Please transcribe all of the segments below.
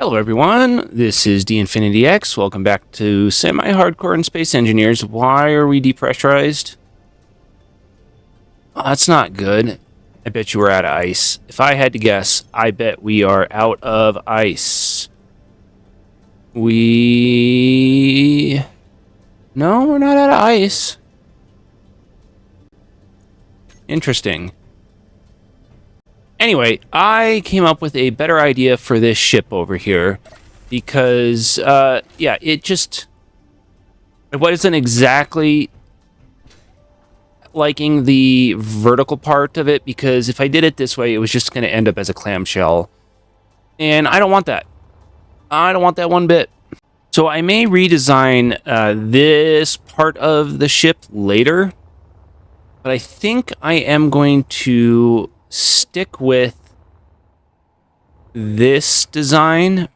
Hello everyone, this is D-Infinity X. Welcome back to Semi-Hardcore and Space Engineers. Why are we depressurized? Oh, that's not good. I bet you we're out of ice. If I had to guess, I bet we are out of ice. No, we're not out of ice. Interesting. Anyway, I came up with a better idea for this ship over here because, it wasn't exactly liking the vertical part of it, because if I did it this way, it was just going to end up as a clamshell. And I don't want that. I don't want that one bit. So I may redesign this part of the ship later, but I think I am going to stick with this design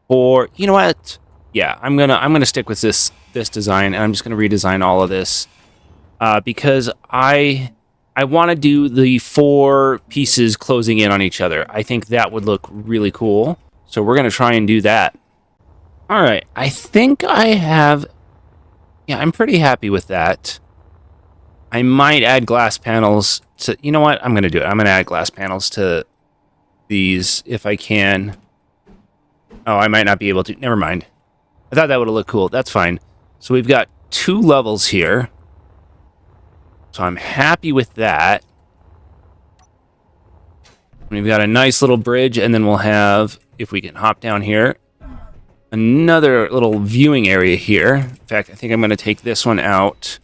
for, you know what? Yeah, I'm gonna stick with this design, and I'm just gonna redesign all of this because I want to do the four pieces closing in on each other. I think that would look really cool. So we're gonna try and do that. All right, I think I have. Yeah, I'm pretty happy with that. I might add glass panels to, you know what? I'm going to do it. I'm going to add glass panels to these if I can. Oh, I might not be able to. Never mind. I thought that would have looked cool. That's fine. So we've got 2 levels here. So I'm happy with that. We've got a nice little bridge, and then we'll have, if we can hop down here, another little viewing area here. In fact, I think I'm going to take this one out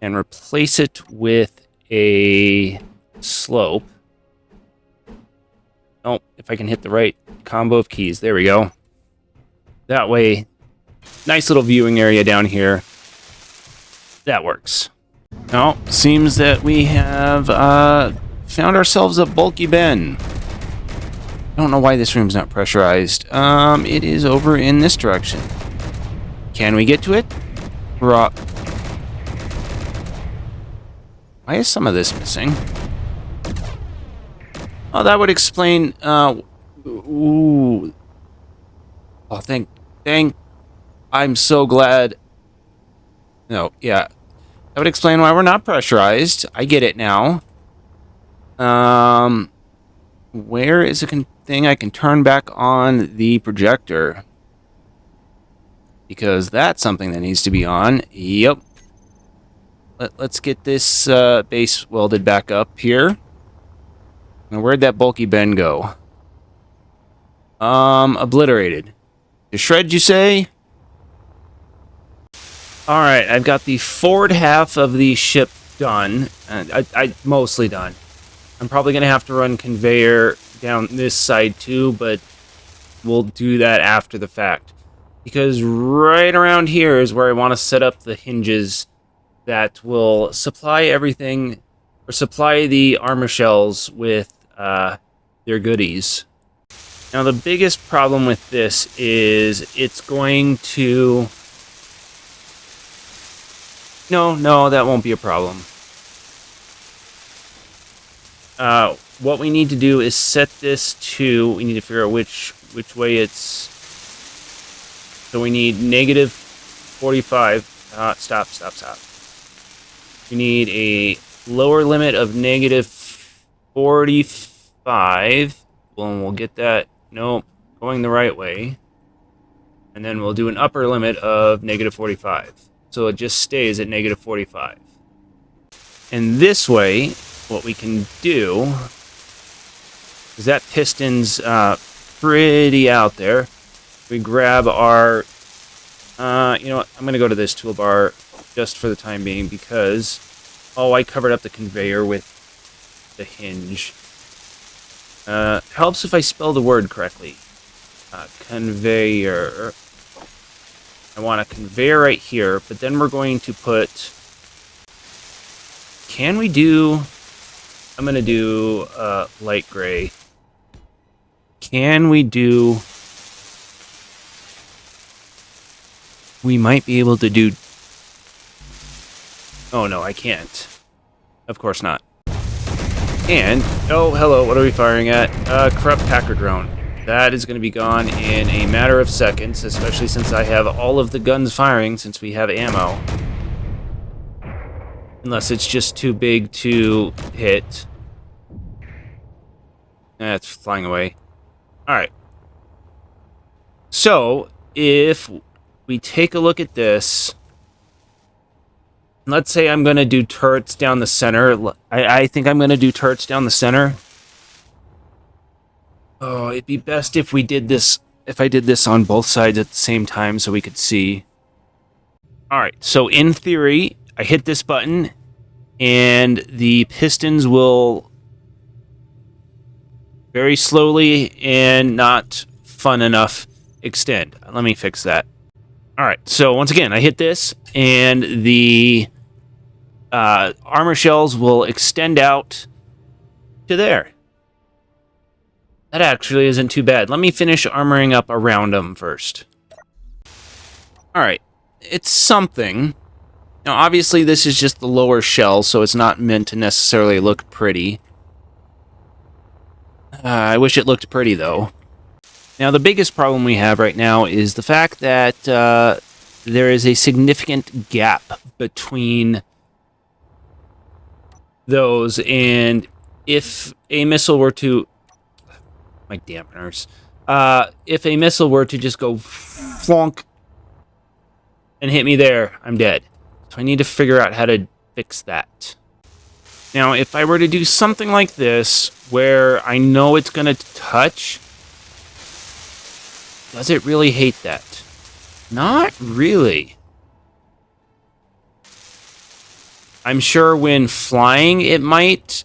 and replace it with a slope. Oh, if I can hit the right combo of keys. There we go. That way, nice little viewing area down here. That works. Now, seems that we have found ourselves a bulky bin. I don't know why this room's not pressurized. It is over in this direction. Can we get to it? Why is some of this missing? Oh, that would explain, ooh. Oh, thank, I'm so glad. No, yeah. That would explain why we're not pressurized. I get it now. Where is a thing I can turn back on the projector? Because that's something that needs to be on. Yep. Let's get this base welded back up here. Now, where'd that bulky bin go? Obliterated. To shred, you say? Alright, I've got the forward half of the ship done. I mostly done. I'm probably going to have to run conveyor down this side too, but we'll do that after the fact. Because right around here is where I want to set up the hinges that will supply everything, or supply the armor shells with their goodies. Now, the biggest problem with this is it's going to... No, that won't be a problem. What we need to do is set this to... We need to figure out which way it's... So we need negative 45. Stop. We need a lower limit of negative 45. Well, we'll get that. Nope, going the right way. And then we'll do an upper limit of negative 45. So it just stays at negative 45. And this way, what we can do is that piston's pretty out there. We grab our... you know what? I'm going to go to this toolbar just for the time being because... Oh, I covered up the conveyor with the hinge. Helps if I spell the word correctly. Conveyor. I want a conveyor right here, but then we're going to put... Can we do... I'm going to do light gray. Can we do... We might be able to do... Oh, no, I can't. Of course not. And... Oh, hello, what are we firing at? Corrupt hacker drone. That is going to be gone in a matter of seconds, especially since I have all of the guns firing since we have ammo. Unless it's just too big to hit. It's flying away. Alright. So, if we take a look at this, let's say I'm going to do turrets down the center. I think I'm going to do turrets down the center. Oh, it'd be best if we did this, if I did this on both sides at the same time so we could see. Alright, so in theory, I hit this button, and the pistons will very slowly and not fun enough extend. Let me fix that. Alright, so once again, I hit this, and the armor shells will extend out to there. That actually isn't too bad. Let me finish armoring up around them first. Alright, it's something. Now, obviously, this is just the lower shell, so it's not meant to necessarily look pretty. I wish it looked pretty, though. Now, the biggest problem we have right now is the fact that there is a significant gap between those, and if a missile were to... My dampeners. If a missile were to just go flonk and hit me there, I'm dead. So I need to figure out how to fix that. Now, if I were to do something like this, where I know it's going to touch, does it really hate that? Not really. I'm sure when flying, it might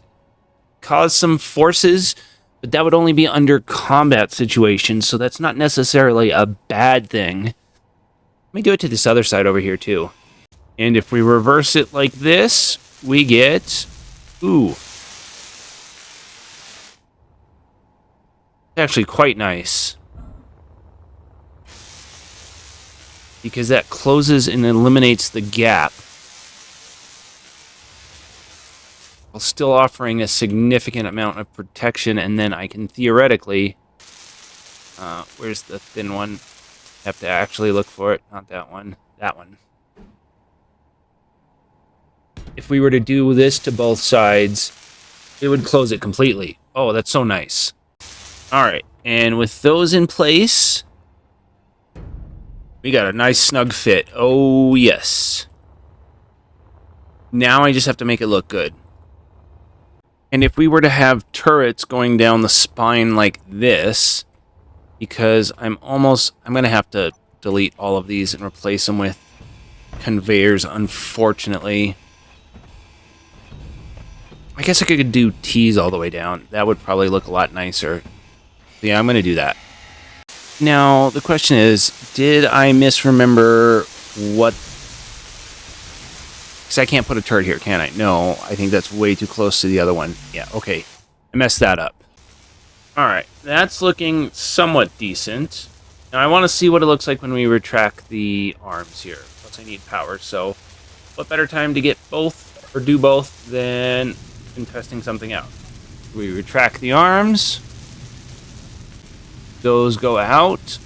cause some forces, but that would only be under combat situations, so that's not necessarily a bad thing. Let me do it to this other side over here, too. And if we reverse it like this, we get... Ooh. It's actually quite nice. Because that closes and eliminates the gap, while still offering a significant amount of protection, and then I can theoretically... where's the thin one? Have to actually look for it. Not that one. That one. If we were to do this to both sides, it would close it completely. Oh, that's so nice. Alright, and with those in place, we got a nice snug fit. Oh, yes. Now I just have to make it look good. And if we were to have turrets going down the spine like this, because I'm going to have to delete all of these and replace them with conveyors, unfortunately. I guess I could do T's all the way down. That would probably look a lot nicer. Yeah, I'm going to do that. Now, the question is, did I misremember what... Because I can't put a turret here, can I? No, I think that's way too close to the other one. Yeah, okay. I messed that up. Alright, that's looking somewhat decent. Now, I want to see what it looks like when we retract the arms here. Plus, I need power, so what better time to get both, or do both, than in testing something out. We retract the arms. Those go out.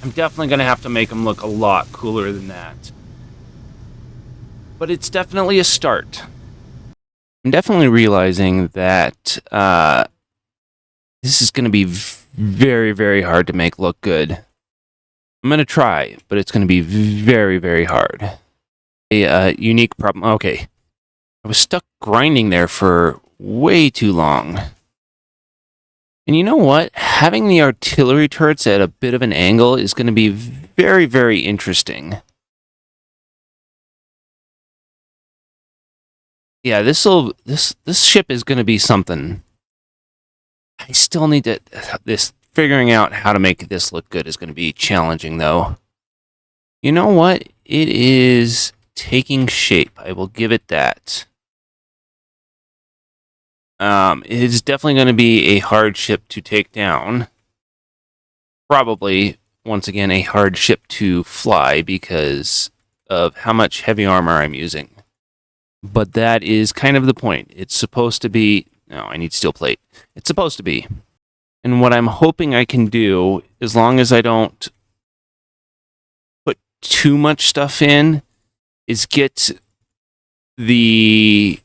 I'm definitely going to have to make them look a lot cooler than that. But it's definitely a start. I'm definitely realizing that this is going to be very, very hard to make look good. I'm going to try, but it's going to be very, very hard. A unique problem. Okay. I was stuck grinding there for way too long. And you know what? Having the artillery turrets at a bit of an angle is going to be very, very interesting. Yeah, this ship is going to be something. I still need to... Figuring out how to make this look good is going to be challenging, though. You know what? It is taking shape. I will give it that. It is definitely going to be a hard ship to take down. Probably, once again, a hard ship to fly because of how much heavy armor I'm using. But that is kind of the point. It's supposed to be... No, I need steel plate. It's supposed to be And what I'm hoping I can do, as long as I don't put too much stuff in, is get this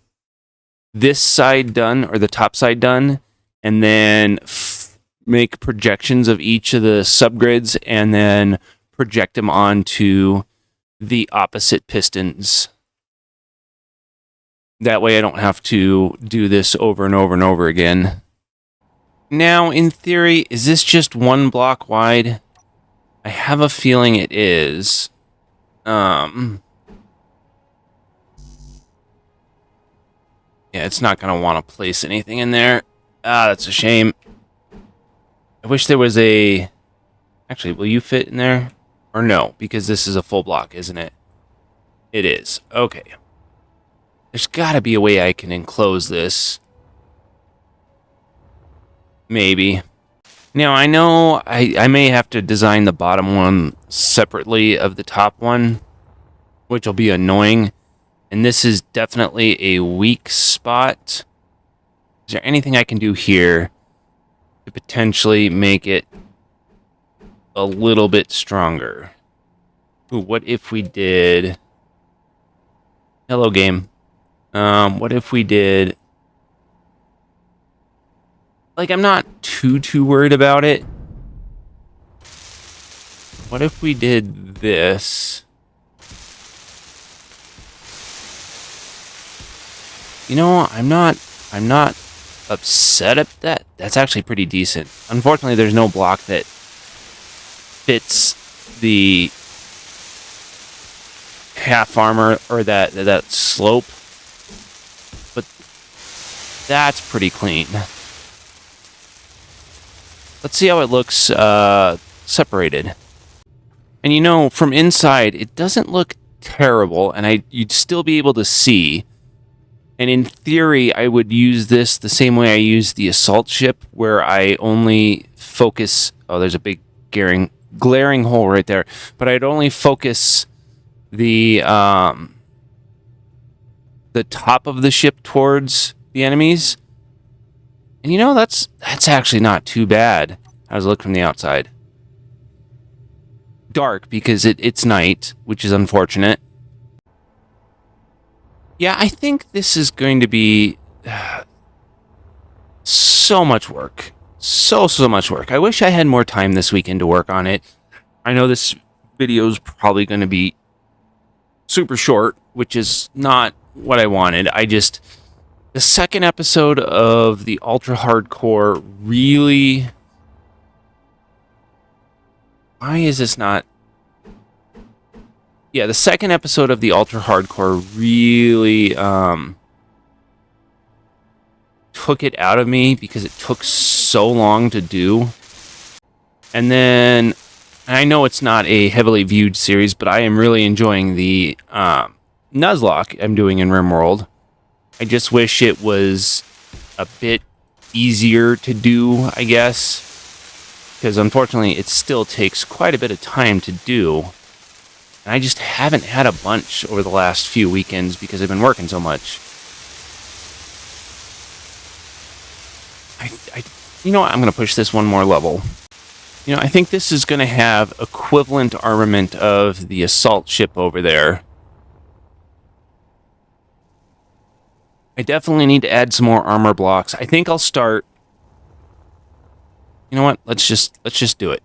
side done, or the top side done, and then make projections of each of the subgrids, and then project them onto the opposite pistons. That way I don't have to do this over and over and over again. Now, in theory, is this just one block wide? I have a feeling it is. Yeah, it's not going to want to place anything in there. Ah, that's a shame. I wish there was a... Actually, will you fit in there? Or no, because this is a full block, isn't it? It is. Okay. There's got to be a way I can enclose this. Maybe. Now, I know I may have to design the bottom one separately of the top one, which will be annoying. And this is definitely a weak spot. Is there anything I can do here to potentially make it a little bit stronger? Ooh, what if we did... Hello, game. What if we did... Like, I'm not too worried about it. What if we did this? You know, I'm not upset at that. That's actually pretty decent. Unfortunately, there's no block that fits the half armor or that slope. But that's pretty clean. Let's see how it looks separated. And you know, from inside, it doesn't look terrible, and you'd still be able to see. And in theory, I would use this the same way I use the assault ship, where I only focus... Oh, there's a big glaring hole right there. But I'd only focus the top of the ship towards the enemies. And you know, that's actually not too bad. How's it look from the outside? Dark, because it's night, which is unfortunate. Yeah, I think this is going to be so much work. So much work. I wish I had more time this weekend to work on it. I know this video is probably going to be super short, which is not what I wanted. The second episode of the Ultra Hardcore really... Why is this not... Yeah, the second episode of the Ultra Hardcore really took it out of me because it took so long to do. And then, I know it's not a heavily viewed series, but I am really enjoying the Nuzlocke I'm doing in RimWorld. I just wish it was a bit easier to do, I guess. Because unfortunately, it still takes quite a bit of time to do. And I just haven't had a bunch over the last few weekends because I've been working so much. You know what? I'm going to push this one more level. You know, I think this is going to have equivalent armament of the assault ship over there. I definitely need to add some more armor blocks. I think I'll start... You know what? Let's just do it.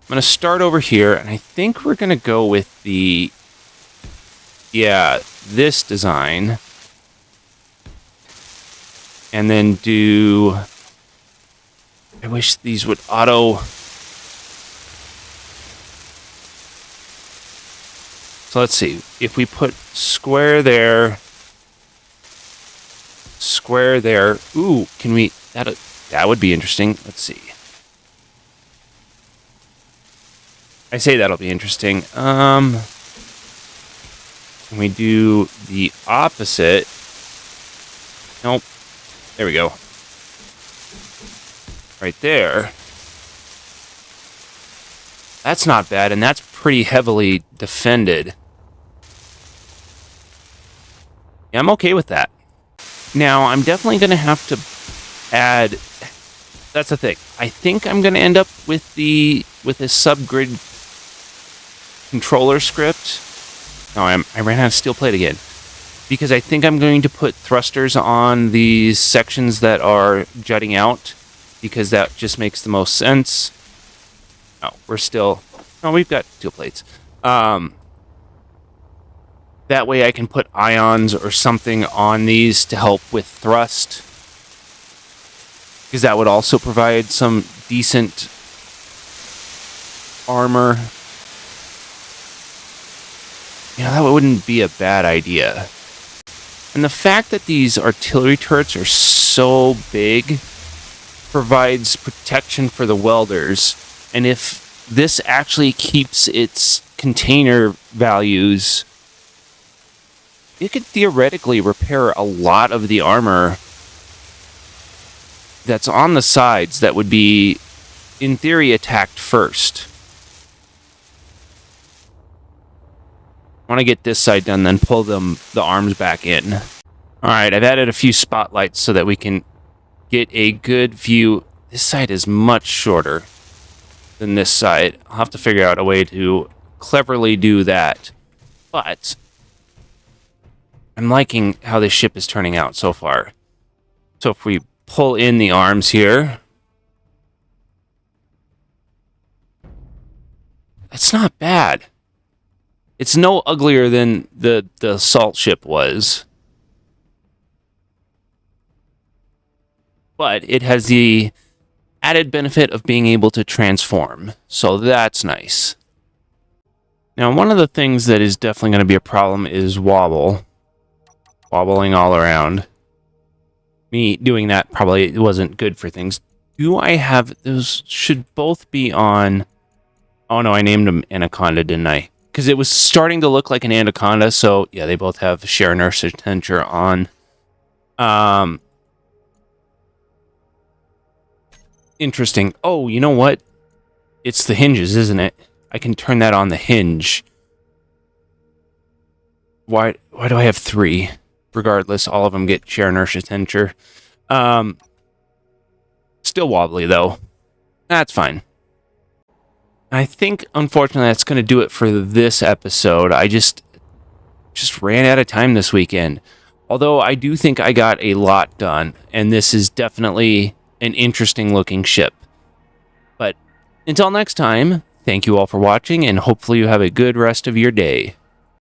I'm going to start over here, and I think we're going to go with the... Yeah, this design. And then do... I wish these would auto... So let's see. If we put square there... Square there. Ooh, can we... That would be interesting. Let's see. I say that'll be interesting. Can we do the opposite? Nope. There we go. Right there. That's not bad, and that's pretty heavily defended. Yeah, I'm okay with that. Now, I'm definitely going to have to add that's the thing. I think I'm going to end up with a subgrid controller script. No, I ran out of steel plate again. Because I think I'm going to put thrusters on these sections that are jutting out, because that just makes the most sense. No, we've got steel plates. That way I can put ions or something on these to help with thrust, because that would also provide some decent armor. That wouldn't be a bad idea. And the fact that these artillery turrets are so big provides protection for the welders. And if this actually keeps its container values, it could theoretically repair a lot of the armor that's on the sides that would be, in theory, attacked first. I want to get this side done, then pull the arms back in. Alright, I've added a few spotlights so that we can get a good view. This side is much shorter than this side. I'll have to figure out a way to cleverly do that. But I'm liking how this ship is turning out so far. So if we pull in the arms here, it's not bad. It's no uglier than the assault ship was. But it has the added benefit of being able to transform. So that's nice. Now, one of the things that is definitely going to be a problem is wobble. Wobbling all around. Me doing that probably wasn't good for things. Do I have... Those should both be on... Oh no, I named them Anaconda, didn't I? Because it was starting to look like an Anaconda, so yeah, they both have shear inertia tensor on. Interesting. Oh, you know what? It's the hinges, isn't it? I can turn that on the hinge. Why do I have 3? Regardless, all of them get shear inertia tensor. Still wobbly, though. That's fine. I think, unfortunately, that's going to do it for this episode. I just ran out of time this weekend. Although I do think I got a lot done, and this is definitely an interesting looking ship. But until next time, thank you all for watching, and hopefully you have a good rest of your day.